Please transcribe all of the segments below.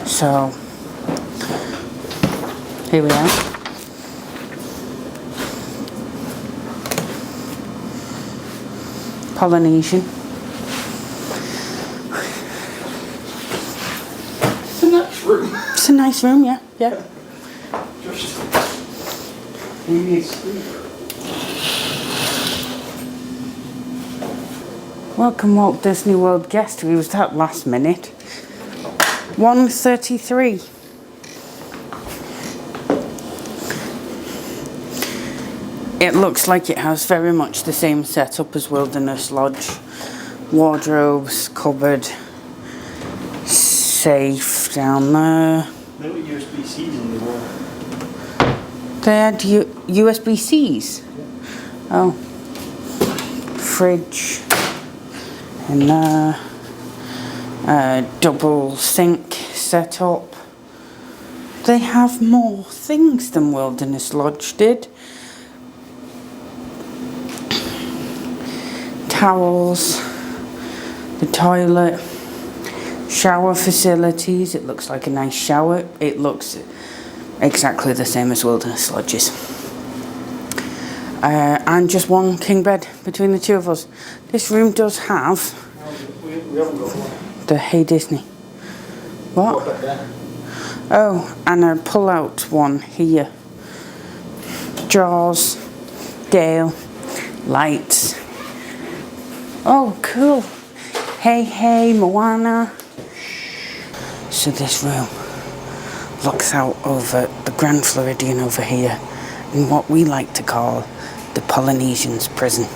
So, here we are. Polynesian. It's a nice room. It's a nice room, yeah, yeah. Just we need sleeper. Welcome Walt Disney World guest. Who was that last minute? 1:33. It looks like it has very much the same setup as Wilderness Lodge. Wardrobes, cupboard, safe down there. There were USB-Cs on the wall. They had USB-Cs? Yeah. Oh. Fridge in there. Double sink setup. They have more things than Wilderness Lodge did. Towels, the toilet, shower facilities. It looks like a nice shower. It looks exactly the same as Wilderness Lodge's. And just one king bed between the two of us. This room does have We haven't got one. the Hey Disney. What? Oh, and a pull-out one here. Drawers, Gale, lights. Oh, cool. Hey, hey, Moana. So this room looks out over the Grand Floridian over here in what we like to call the Polynesian's prison.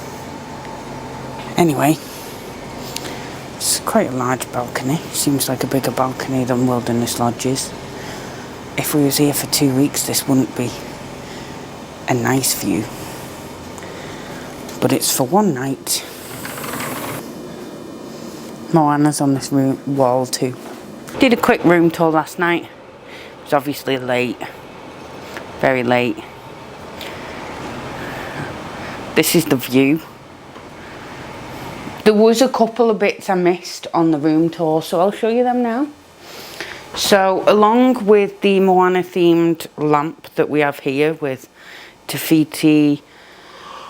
Anyway, it's quite a large balcony. Seems like a bigger balcony than Wilderness Lodge's. If we was here for 2 weeks, this wouldn't be a nice view. But it's for one night. Moana's on this wall too. Did a quick room tour last night. It was obviously late. Very late. This is the view. There was a couple of bits I missed on the room tour, so I'll show you them now. So, along with the Moana themed lamp that we have here with Tafiti,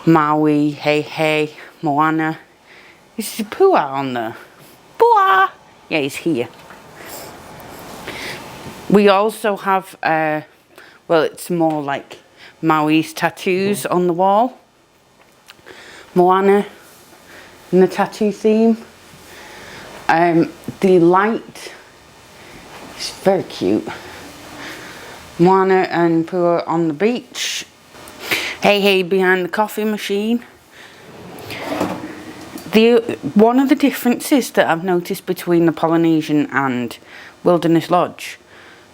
Maui, Hey Hey, Moana. Is Pua on there? Pua! Yeah, he's here. We also have, well, it's more like Maui's tattoos on the wall. Moana in the tattoo theme. The light is very cute. Moana and Pua on the beach. Hey Hey behind the coffee machine. One of the differences that I've noticed between the Polynesian and Wilderness Lodge,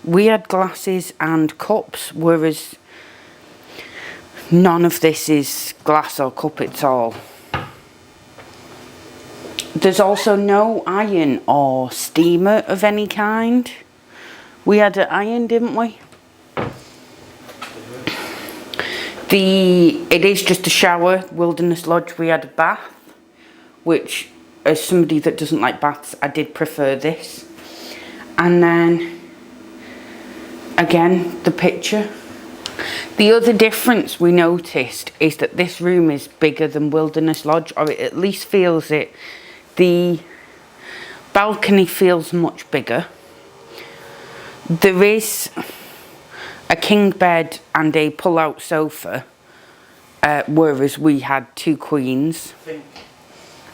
we had glasses and cups, whereas none of this is glass or cup, it's all. There's also no iron or steamer of any kind. We had an iron, didn't we? It is just a shower. Wilderness Lodge, we had a bath, which, as somebody that doesn't like baths, I did prefer this. And then, again, the picture. The other difference we noticed is that this room is bigger than Wilderness Lodge, or it at least feels it. The balcony feels much bigger. There is a king bed and a pull-out sofa, whereas we had two queens. I think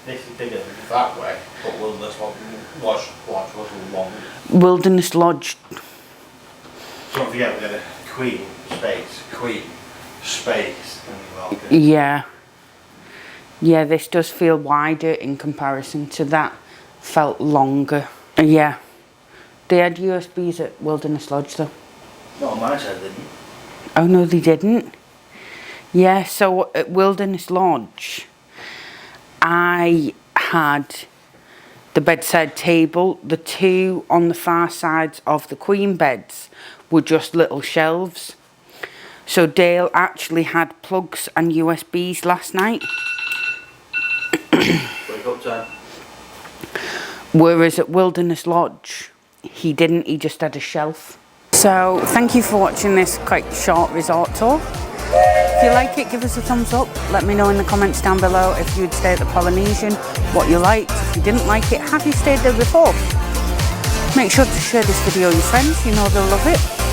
this is bigger that way, but Wilderness Lodge was long. Wilderness Lodge. Don't forget we had a queen space in the balcony. Yeah. Yeah, this does feel wider in comparison to that. Felt longer. Yeah. They had USBs at Wilderness Lodge though. Not on my side, didn't you? Oh no, they didn't. Yeah, so at Wilderness Lodge, I had the bedside table. The two on the far sides of the queen beds were just little shelves. So Dale actually had plugs and USBs last night. Wake up time. Whereas at Wilderness Lodge, he didn't, he just had a shelf. So thank you for watching this quite short resort tour. If you like it, give us a thumbs up. Let me know in the comments down below if you'd stay at the Polynesian, what you liked. If you didn't like it, have you stayed there before? Make sure to share this video with your friends, you know they'll love it.